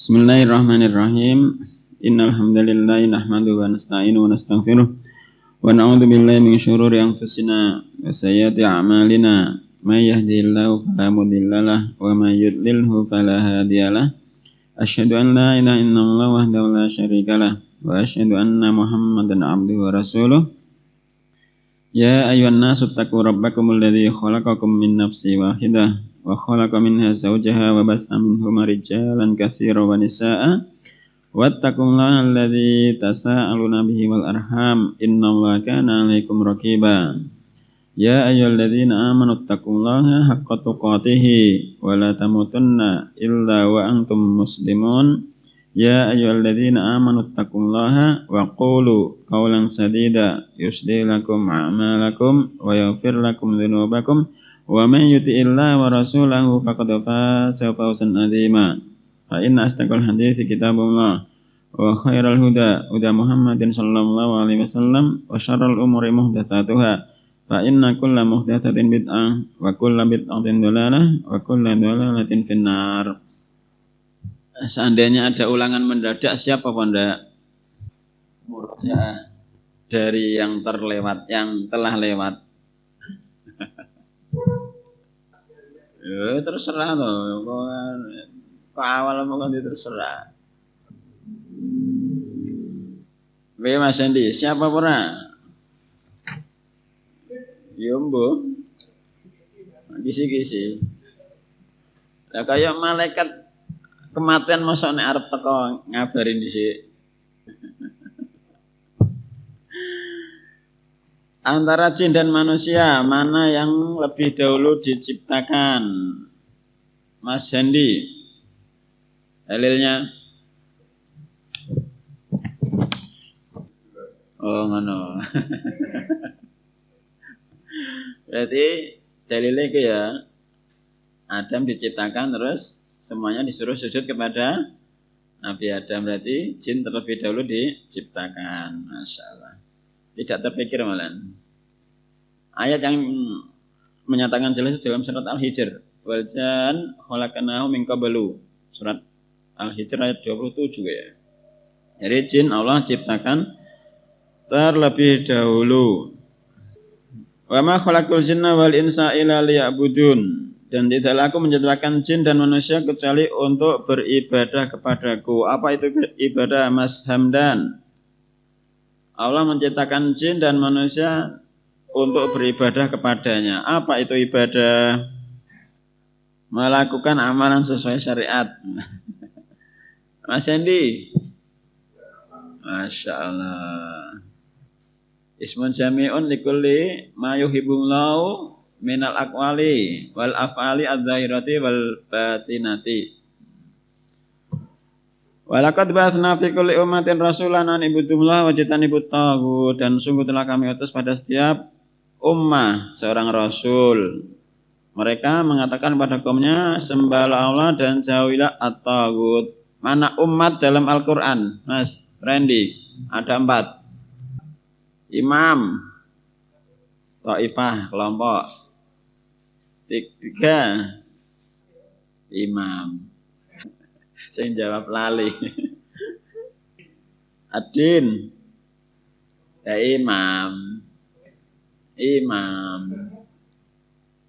Bismillahirrahmanirrahim. Innal hamdalillah nahmaduhu wa nasta'inuhu wa nastaghfiruh wa na'udzu billahi min syururi anfusina wa sayyiati a'malina. May yahdihillahu fala mudhillalah wa may yudlilhu fala hadiyalah. Asyhadu an la ilaha illallah wahdahu la syarikalah wa asyhadu anna Muhammadan 'abduhu wa rasuluh. Ya ayyuhan nasu taqu rabbakumul ladzi khalaqakum min nafsin wahidah wa khalaqa minha zawjaha wa batha minhuma rijalan katsiran wa nisaa'a wattaqullaha alladzi tasaaluna bihi wal arham innallaha kana 'alaikum raqiba. Ya ayyuhalladzina amanu taqullaha haqqa tuqatih wa la tamutunna illa wa antum muslimun. Ya ayyuhalladzina amanu taqullaha wa qulu qawlan sadida yuslih lakum a'malakum wa yaghfir lakum dhunubakum wa man yuti'illaha wa rasulahu faqad faza fawzan 'azima. Fa inna asdaqal hadithi kitabullah wa khairal huda huda Muhammadin sallallahu alaihi wasallam wa syarrul umuri muhdatsatuha fa inna kulla muhdatsatin bid'ah wa kulla bid'atin dhalalah wa kulla dhalalatin finnar. Seandainya ada ulangan mendadak, siapa Pondak? Murja dari yang terlewat, yang telah lewat. Ya terserah toh, kok awal mau terserah. Mas Andi, siapa pura? Yombo, kisi-kisi. Lah kayak malaikat kematian masa nek arep teko ngabarin dhisik. Antara jin dan manusia, mana yang lebih dahulu diciptakan? Mas Handi. Dalilnya? Oh, ngono. Berarti dalilnya ke ya Adam diciptakan terus semuanya disuruh sujud kepada Nabi Adam, berarti jin terlebih dahulu diciptakan. Masya Allah. Tidak terpikir malah. Ayat yang menyatakan jelas dalam surat Al-Hijr. Wal jan khalaqnahu min qablu. Surat Al-Hijr ayat 27 ya. Jadi jin Allah ciptakan terlebih dahulu. Wa ma khalaqtul jinna wal insa illa liya'budun. Dan tidaklah aku menciptakan jin dan manusia kecuali untuk beribadah kepadaku. Apa itu ibadah, Mas Hamdan? Allah menciptakan jin dan manusia untuk beribadah kepadanya. Apa itu ibadah? Melakukan amalan sesuai syariat. Mas Hendi? Masya Allah. Ismun jami'un likulli ma yuhibbullahu minal aqwali wal af'ali adz-dzahirati wal batinati. Walaqad ba'atsna fi kulli ummatin rasulan an ibudullah wa jitanibut taghut, dan sungguh telah kami utus pada setiap ummah seorang rasul. Mereka mengatakan pada kaumnya sembahlah Allah dan jauhilah at-taghut. Mana umat dalam Al-Qur'an? Mas Randy, ada 4. Imam, Taifah, kelompok. 3 imam. Saya jawab lali. Adin, ya imam.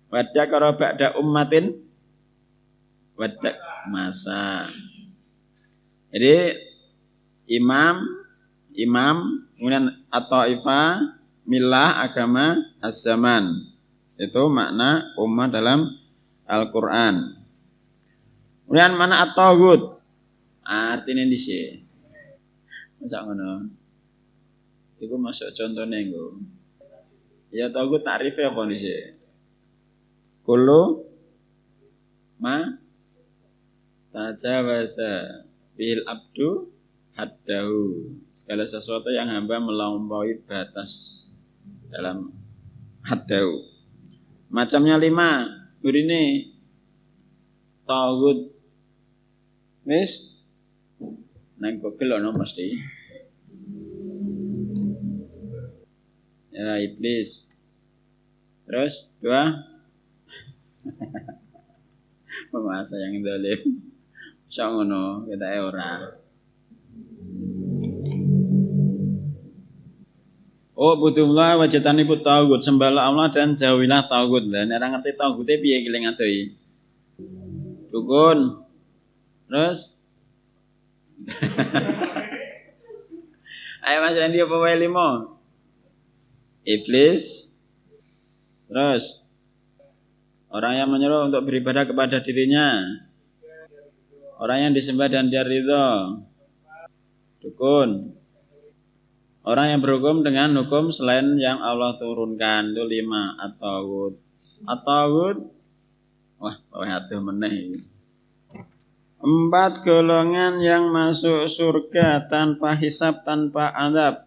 Wadah karo ba'da ummatin, wadah masa. Jadi imam, kemudian at-taifah, milah, agama, az-zaman. Itu makna ummah dalam Al-Quran. Kemudian mana at-taghut? Artinya di sini. Masa ngono? Iku masuk contohnya nggo. Ya taghut takrifnya apa di sini? Kullu ma tajawaza bil abdu haddahu. Segala sesuatu yang hamba melampaui batas dalam haddahu. Macamnya 5. Burine taghut. Wis nang Google ono mesti. Ya iblis. Terus 2 penguasa yang zalim. Iso ngono, ketake ora. Oh, budullah wajataniput tauhid, sembahlah Allah dan jauhilah tauhid. Lah nek ora ngerti tauhide piye ki ngadoi? Dukun. Terus ayo Mas Randy apa wae limo? Iblis. Terus orang yang menyuruh untuk beribadah kepada dirinya. Orang yang disembah dan dia ridho. Dukun. Orang yang berhukum dengan hukum selain yang Allah turunkan. Itu 5 at-taghut. At-taghut. Wah, atuh meneh. 4 golongan yang masuk surga tanpa hisab, tanpa azab.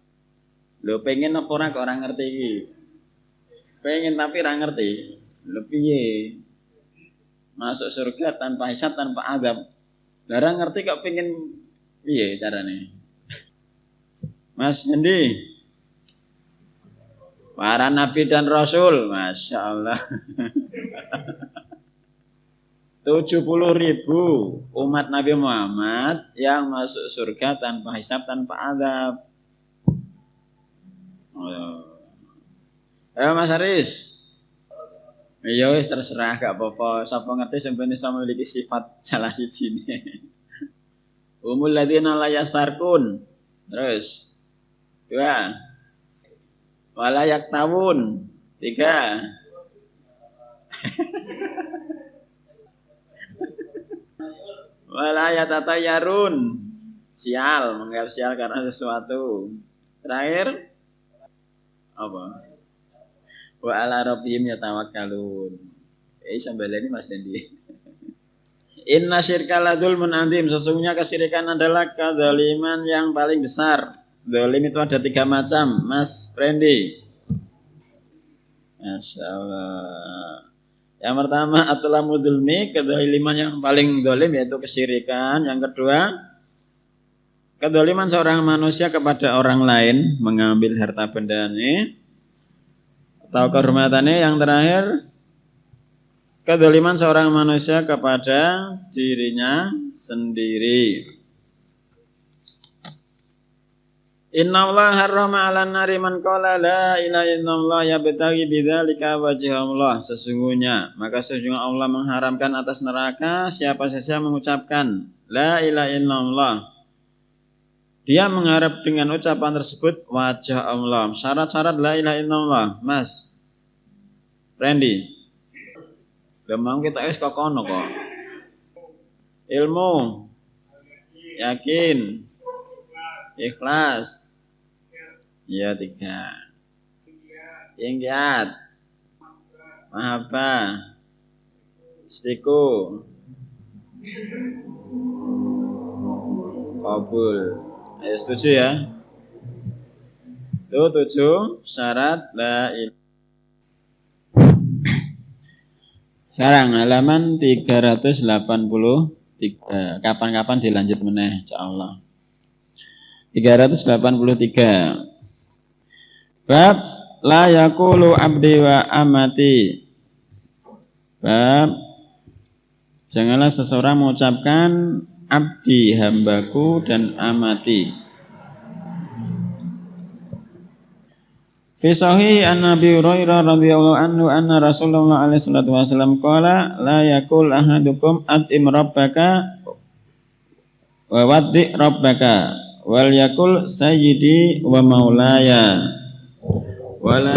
Lho pengen apa ora kok ora ngerti iki? Pengen tapi ora ngerti. Lho piye? Masuk surga tanpa hisab, tanpa azab. Lah ora ngerti kok pengen piye carane? Mas Hendi, para nabi dan rasul, Masya Allah. 70.000 umat Nabi Muhammad yang masuk surga tanpa hisab, tanpa azab. Ayo Mas Aris. Ya wis terserah gak apa-apa. Sapa ngerti sampeyan iso memiliki sifat salah sijine. Umul ladzina la yastarkun. Terus 2. Wala yaktawun. 3. Wala yatatayarun. Sial, menganggap sial karena sesuatu. Terakhir apa? Wa ala rabbihim yatawakkalun. Sambil ini Mas Dendi. Inna syirka la dzulmun adzim. Sesungguhnya kesyirikan adalah kezaliman yang paling besar. Zalim itu ada 3 macam, Mas Randy. Masya Allah. Yang pertama adalah mudulmi, kezaliman yang paling zalim yaitu kesyirikan. Yang kedua, kezaliman seorang manusia kepada orang lain, mengambil harta bendanya atau kehormatannya. Yang terakhir, kezaliman seorang manusia kepada dirinya sendiri. Innallaha harrama 'alan nari man qala la ilaha illallah yabtaghi bidzalika wajhallah. Sesungguhnya Allah mengharamkan atas neraka siapa saja mengucapkan la ilaha illallah. Dia mengharap dengan ucapan tersebut wajah Allah. Syarat-syarat la ilaha illallah, Mas Randy. Gampang kita wis kok kono kok. Ilmu, yakin, ikhlas. Ya 3. Ingkiat, mahabbah, istiqo, kabul. Ayo setuju ya? Itu 7 syarat la ilaha. Sekarang halaman 383. Kapan-kapan dilanjut meneh insyaallah. 383. Bab la yaqulu abdi wa amati. Bab janganlah seseorang mengucapkan abdi, hambaku, dan amati. Fi sahih an Nabi Hurairah radhiyallahu anhu anna Rasulullah alaihi salatu wasallam qala la yaqul ahadukum atim rabbaka wa waddi rabbaka wal yaqul sayyidi wa maulaya wala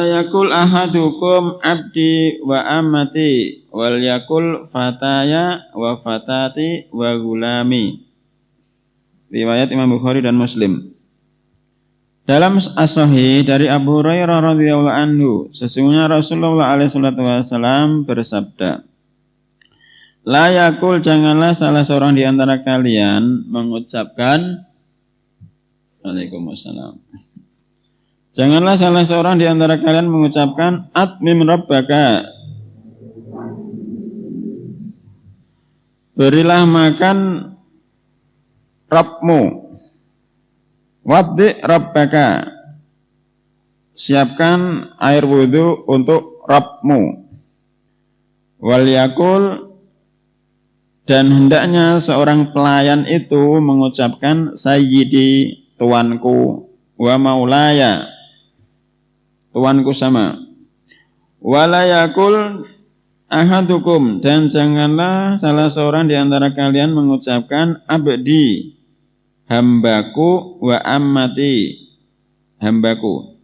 yakul ahadukum abdi wa amati wal yakul fataya wa fatati wa gulami. Riwayat Imam Bukhari dan Muslim. Dalam as-sahih dari Abu Hurairah radhiyallahu anhu, sesungguhnya Rasulullah alaihi wasallam bersabda, la yakul, janganlah salah seorang di antara kalian mengucapkan Waalaikumsalam. Janganlah salah seorang di antara kalian mengucapkan atmim rabbaka, berilah makan Rabbmu, waddi rabbaka, siapkan air wudhu untuk Rabbmu. Wal yakul, dan hendaknya seorang pelayan itu mengucapkan sayyidi, tuanku, wa maulaya, tuanku sama. Wala yakul ahadukum, dan janganlah salah seorang di antara kalian mengucapkan abdi, hambaku, wa ammati, hambaku.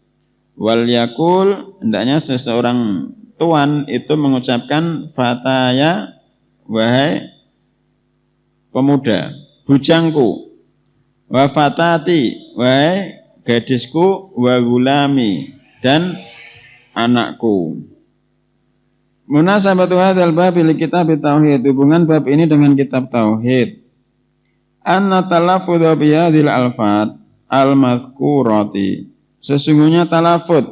Wal yakul, hendaknya seseorang tuan itu mengucapkan fataya, wahai pemuda, bujangku, wa fatati, wahai gadisku, wa gulami, dan anakku. Munasabatu hadzal bab li kitab tauhid, hubungan bab ini dengan kitab tauhid. Anna talaffudz bi hadhil alfat al-madhkurati, sesungguhnya talafud,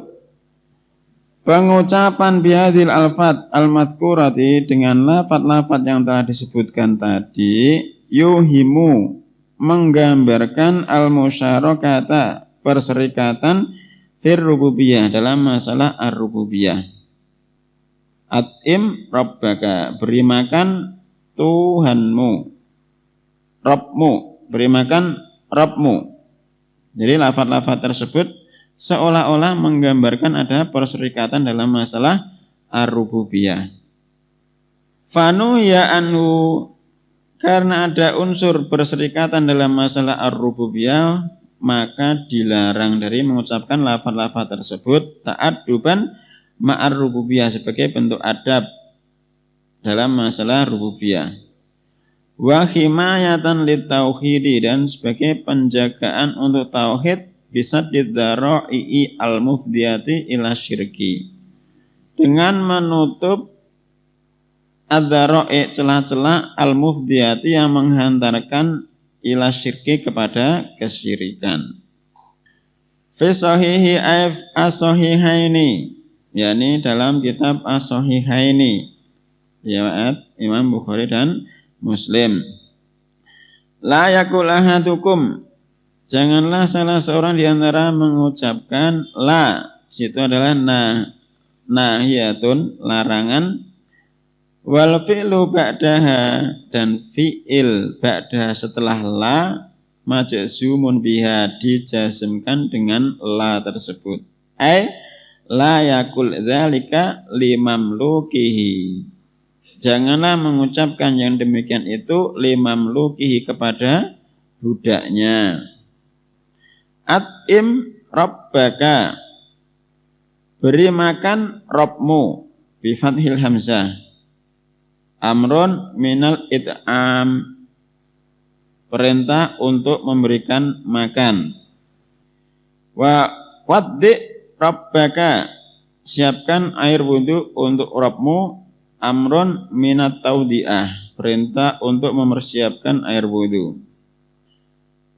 pengucapan bi hadhil alfat al-madhkurati, dengan lafaz-lafaz yang telah disebutkan tadi, yuhimu, menggambarkan al-musyarakata, perserikatan fir rububiyah, dalam masalah ar-rububiyah. At'im rabbaka, beri makan Tuhanmu, Rabbmu, beri makan Rabbmu. Jadi lafaz-lafaz tersebut seolah-olah menggambarkan ada perserikatan dalam masalah ar-rububiyah. Fanu ya anhu, karena ada unsur perserikatan dalam masalah ar-rububiyah, maka dilarang dari mengucapkan lafaz-lafaz tersebut ta'adduban ma'ar rububiyah, sebagai bentuk adab dalam masalah rububiyah. Wa himayatan litauhidi, dan sebagai penjagaan untuk tauhid, bisa didzara'i al-mufdiyati ila syirki, dengan menutup adzara'i, celah-celah, al-mufdiyati, yang menghantarkan ila syirki, kepada kesyirikan. Fi sahihi as-sahihaini, yakni dalam kitab as-sahihaini, riwayat Imam Bukhari dan Muslim. La yakul ahadukum, janganlah salah seorang di antara mengucapkan la, situ adalah nahiyatun, larangan, wal fi'lu ba'daha, dan fi'il ba'daha setelah la, majzumun biha, dijazmkan dengan la tersebut. La yakul dzalika limamlukihi, janganlah mengucapkan yang demikian itu limamlukihi, kepada budaknya. At'im rabbaka, beri makan Rabbmu, bi fathil hamzah, amrun minal it'am, perintah untuk memberikan makan. Wa waddi rabbaka, siapkan air wudhu untuk Rabbmu, amrun minat taudiah, perintah untuk mempersiapkan air wudhu.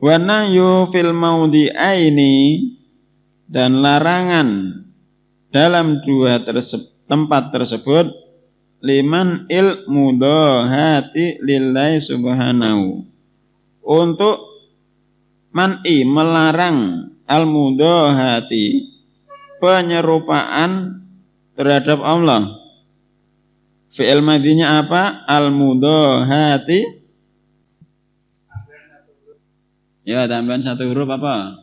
Wa nahyu fil maudi'aini, dan larangan dalam dua tempat tersebut, liman ilmudahati lillahi subhanahu, untuk man'i, melarang, al-mudahati, penyerupaan terhadap Allah. Fi'il madinya apa? Al-mudahati. Ya, tambahan satu huruf apa?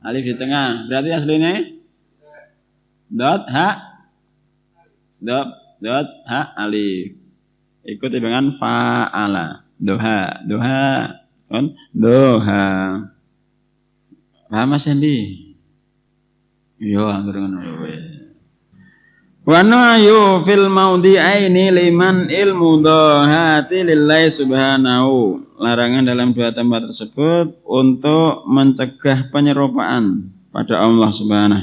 Alif di tengah. Berarti aslinya dot ha, dot ha alif. Ikut dengan fa'ala. Doha, doha. Paham Mas Andi? Yo, anggur ngono wae. Wa nahyu fil maudi'aini liman ilmu dhahati lillahi subhanahu, larangan dalam dua tempat tersebut untuk mencegah penyerupaan pada Allah subhanahu.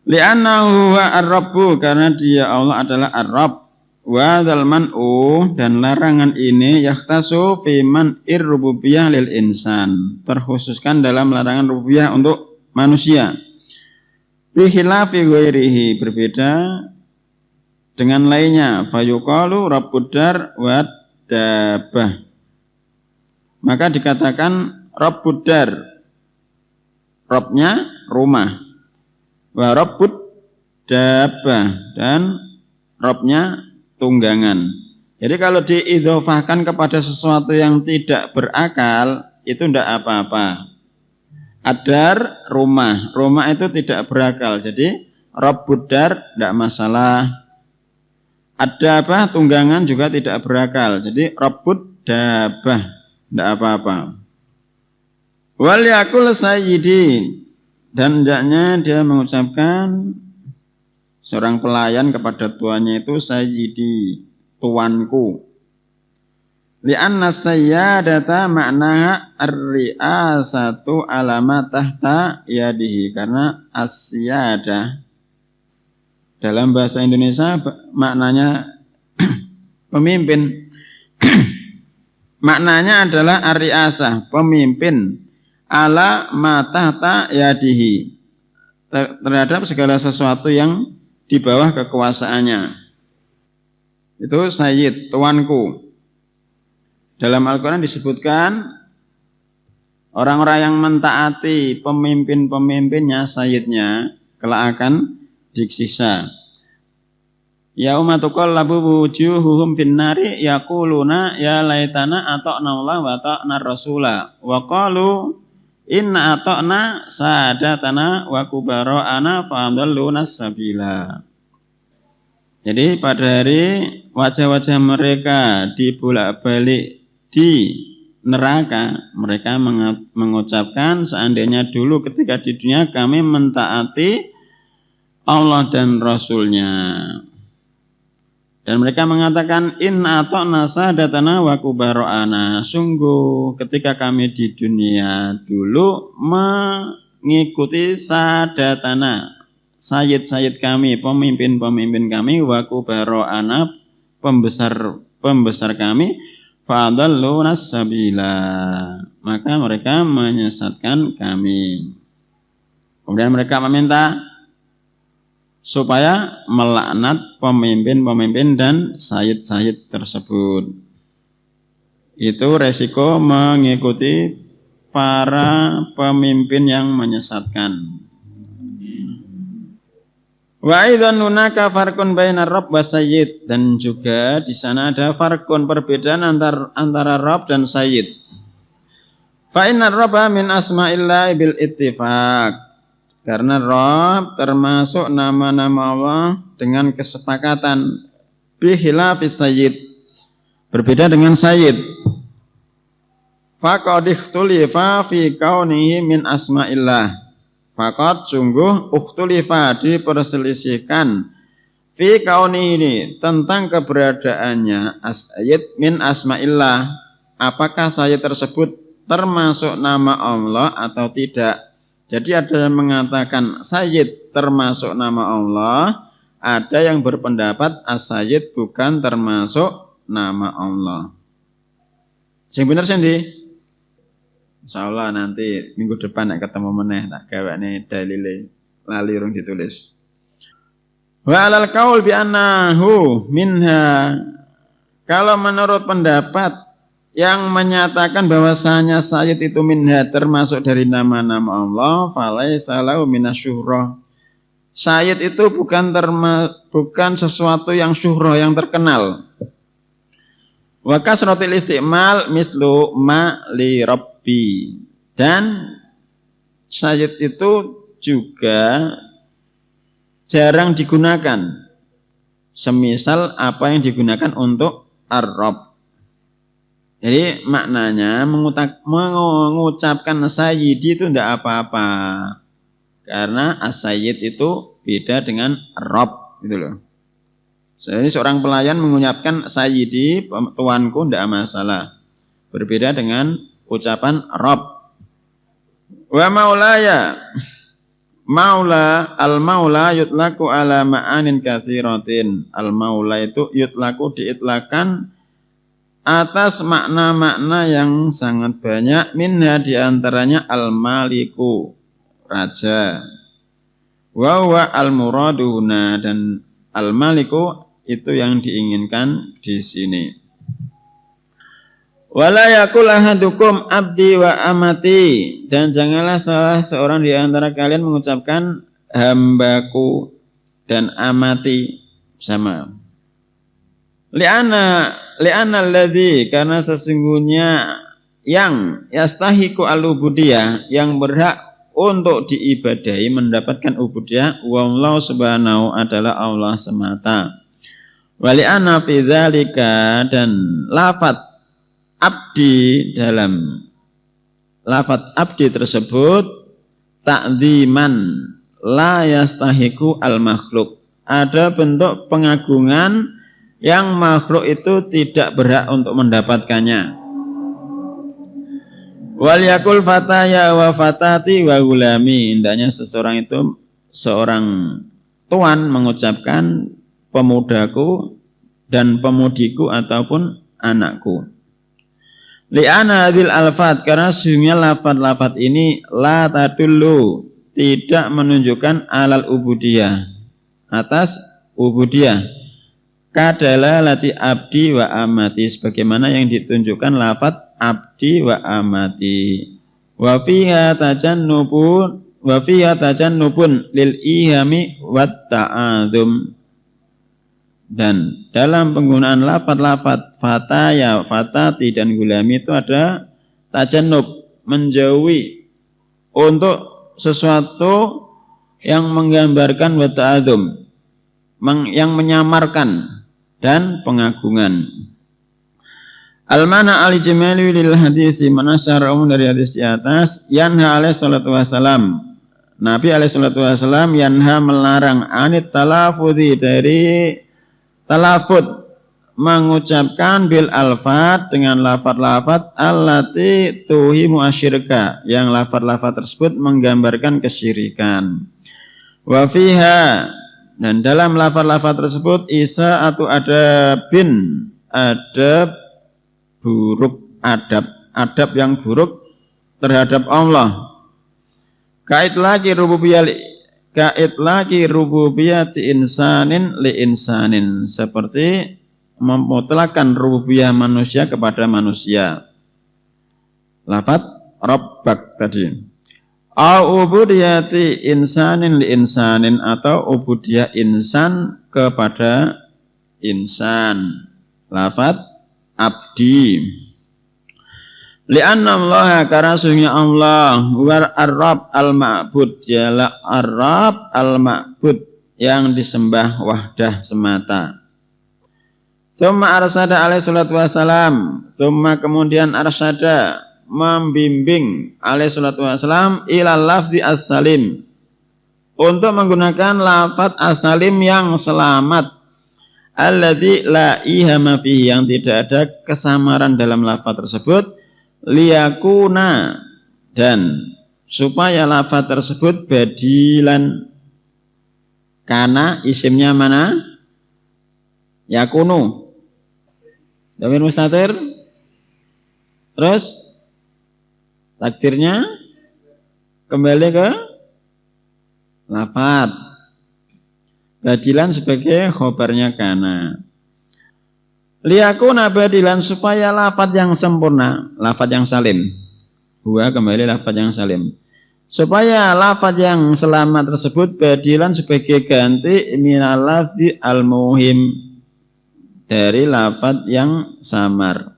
Li'annahu huwa ar-rabbu, karena dia Allah adalah ar-rabb. Wa dzal man'u, dan larangan ini yakhtasu fi man'ir rububiyah lil insan, terkhususkan dalam larangan rububiyah untuk manusia. Bikhilafi ghairihi, berbeda dengan lainnya. Fayuqalu rabbud dar wa dabbah, maka dikatakan rabbud dar, Rabbnya rumah, wa rabbud dabbah dan robnya tunggangan. Jadi kalau diidhofahkan kepada sesuatu yang tidak berakal itu tidak apa-apa. Adar rumah, rumah itu tidak berakal. Jadi Rabbud dar tidak masalah. Ada apa? Tunggangan juga tidak berakal. Jadi Rabbud dabbah tidak apa-apa. Wal yakul sayyidi, dan hendaknya dia mengucapkan seorang pelayan kepada tuannya itu sayyidi, tuanku. Li'anna sayyadata maknaha ar-ri'asatu alama tahta yadihi, karena as-siyada dalam bahasa Indonesia maknanya pemimpin. Maknanya adalah ar-ri'asah, pemimpin, ala ma tahta yadihi, terhadap segala sesuatu yang di bawah kekuasaannya. Itu sayyid, tuanku. Dalam Al-Quran disebutkan orang-orang yang mentaati pemimpin-pemimpinnya, sayyidnya, kelak akan disiksa. Yauma tuqallabu wujuhuhum finnari yaquluna ya laitana ata'na Allah wa ata'na rasula wa qalu inna ata'na sadatana wa kubara'ana fadalluna sabila. Jadi pada hari wajah-wajah mereka dibolak-balik di neraka, mereka mengucapkan seandainya dulu ketika di dunia kami mentaati Allah dan Rasulnya. Dan mereka mengatakan inna ata'na sadatana wa kubara'ana, sungguh ketika kami di dunia dulu mengikuti sadatana, sayyid-sayyid kami, pemimpin-pemimpin kami, wa kubara'ana, pembesar kami, fadalluna sabila, maka mereka menyesatkan kami. Kemudian mereka meminta supaya melaknat pemimpin-pemimpin dan sayyid-sayyid tersebut. Itu resiko mengikuti para pemimpin yang menyesatkan. Wa idzan hunaka farqun bainar rabb wa sayyid, dan juga di sana ada farqun, perbedaan antara rabb dan sayyid. Fa innar rabba min asma'illah bil ittifaq, karena rabb termasuk nama-nama Allah dengan kesepakatan. Bi khilafis sayyid, berbeda dengan sayyid. Faqad ikhtulifa fi kaunihi min asma'illah, fakat sungguh ukhtulifa diperselisihkan fi kauni ini tentang keberadaannya as-sayyid min asma'illah, apakah sayyid tersebut termasuk nama Allah atau tidak. Jadi ada yang mengatakan sayyid termasuk nama Allah, ada yang berpendapat as-sayyid bukan termasuk nama Allah. Sing bener sendi? Insyaallah nanti minggu depan nek ketemu meneh tak gawane dalile, lali urung ditulis. Wa alal qaul bi annahu minha, kalau menurut pendapat yang menyatakan bahwasanya sayyid itu minha termasuk dari nama-nama Allah, falaisa lahu minasyuhrah, sayyid itu bukan sesuatu yang syuhrah, yang terkenal. Wa kasratil istimal mislu ma li rabbi, dan sayyid itu juga jarang digunakan, semisal apa yang digunakan untuk ar-rabb. Jadi maknanya mengucapkan sayyidi itu tidak apa-apa, karena as-sayyid itu beda dengan rabb, gitu loh. Jadi seorang pelayan mengucapkan sayyidi, tuanku, tidak masalah. Berbeda dengan ucapan Rabb. Wa maulaya, maula, al-maula yutlaku ala ma'anin katsiratin. Al-maula itu yutlaku diitlakan atas makna-makna yang sangat banyak. Minha diantaranya al-maliku, raja. Wa huwa al-muraduna, dan al-maliku itu yang diinginkan di sini. Wala yakul ahadukum abdi wa amati, dan janganlah salah seorang di antara kalian mengucapkan hambaku dan amati sama. Li'ana alladzi, karena sesungguhnya yang yastahiqu al-ubudiyah, yang berhak untuk diibadahi mendapatkan ubudiyah, wallahu subhanahu adalah Allah semata. Wali'ana fi dzalika, dan lafaz abdi, dalam lafaz abdi tersebut ta'dziman la yastahiqu al-makhluk, ada bentuk pengagungan yang makhluk itu tidak berhak untuk mendapatkannya. Wal yakul fataya wa fatati wa gulami, hendaknya seseorang itu, seorang tuan mengucapkan pemudaku dan pemudiku ataupun anakku. Li'ana hadil alfat, karena sesungguhnya lafat-lafat ini la tadullu, tidak menunjukkan alal ubudiyah, atas ubudiyah. Kadala lati abdi wa amati, sebagaimana yang ditunjukkan lafaz abdi wa amati. Wa fiha tajannubun lil ihami wat ta'adzum, dan dalam penggunaan lafaz-lafaz fataya, fatati dan gulami itu ada tajannub, menjauhi untuk sesuatu yang menggambarkan wat ta'adzum, yang menyamarkan dan pengagungan. Al-mana al-ijmali lil hadisi, mana secara umum dari hadis di atas, yanha alaihi salatu wassalam, Nabi alaihi salatu wassalam yanha, melarang, anit talafudhi, dari talafud, mengucapkan bil alfat, dengan lafat-lafat allati tuhimu asyirka, yang lafat-lafat tersebut menggambarkan kesyirikan. Wa fiha, dan dalam lafaz-lafaz tersebut isa atau ada bin, ada buruk adab yang buruk terhadap Allah. Kait lagi rububiyati insanin li insanin, seperti memutlakan rububiyah manusia kepada manusia. Lafaz rabbak tadi. Au ubudiyati insanin li insanin, atau ubudiyah insan kepada insan. Lafaz abdi. Li'anna Allah, karena sesungguhnya Allah war ar-rabb al-ma'bud, dialah ar-rabb al-ma'bud, yang disembah wahdah semata. Tsumma arsada alaihi salatu wassalam, tsumma kemudian arsada, membimbing alaihi salatu wassalam ila lafzi as-salim, untuk menggunakan lafaz as-salim yang selamat, alladzi la ihama fihi, yang tidak ada kesamaran dalam lafaz tersebut, liyakuna, dan supaya lafaz tersebut badilan, karena isimnya mana? Yakunu, dhamir mustatir, terus takdirnya kembali ke lafaz, badilan sebagai khobarnya kana. Liyakuna badilan, supaya lafaz yang sempurna, lafaz yang salim, huwa kembali lafaz yang salim, supaya lafaz yang selamat tersebut badilan sebagai ganti minal lafzi al-muhim, dari lafaz yang samar.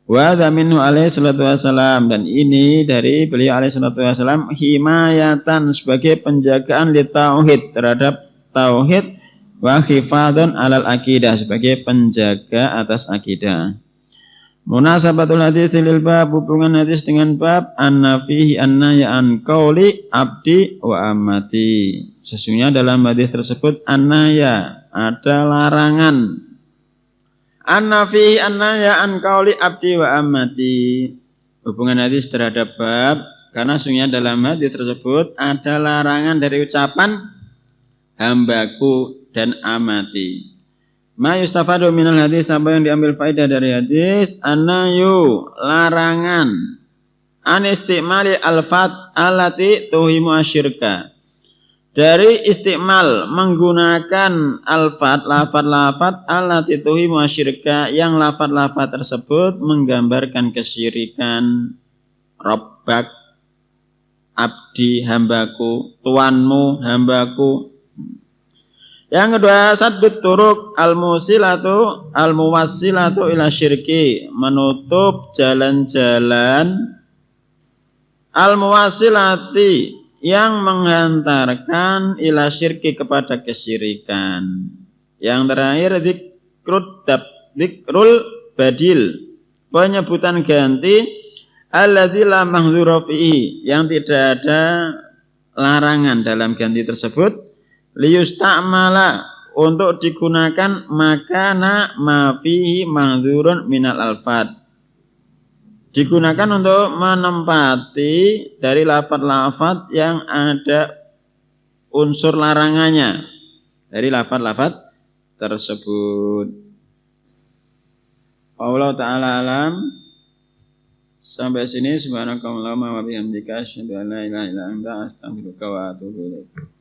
Wa minhu alaihi salatu wassalam, dan ini dari beliau alaihi salatu wassalam, himayatan, sebagai penjagaan li tauhid, terhadap tauhid, wa hifadun alal akidah, sebagai penjaga atas akidah. Munasabatul hadits lil bab, hubungan hadis dengan bab, anna fihi annaya an qauli abdi wa amati, sesungguhnya dalam hadis tersebut annaya, ada larangan, anna fihi annaya an qauli abdi wa amati, hubungan hadis terhadap bab, karena sesungguhnya dalam hadis tersebut ada larangan dari ucapan hambaku dan amati. Ma yustafadu minal hadis, apa yang diambil faedah dari hadis, anayu, larangan, an istimali alfat allati tuhimu asyirka, dari istimal, menggunakan alfat, lafat-lafat allati tuhimu asyirka, yang lafat-lafat tersebut menggambarkan kesyirikan. Rabbak, abdi, hambaku, tuanmu, hambaku. Yang kedua, saddut turuk al-muwassilatu ila syirki, menutup jalan-jalan al-muwassilati yang menghantarkan ila syirki kepada kesyirikan. Yang terakhir, dzikrul badil, penyebutan ganti alladzi la mahdzura fihi, yang tidak ada larangan dalam ganti tersebut, liyusta'mala, untuk digunakan makana ma fihi mahdzurun minal alfat, digunakan untuk menempati dari lafaz-lafaz yang ada unsur larangannya dari lafaz-lafaz tersebut. Allah Ta'ala alam. Sampai sini, subhanakallahumma wa bihamdika asyhadu an la ilaha illa anta astaghfiruka wa atubu ilaik.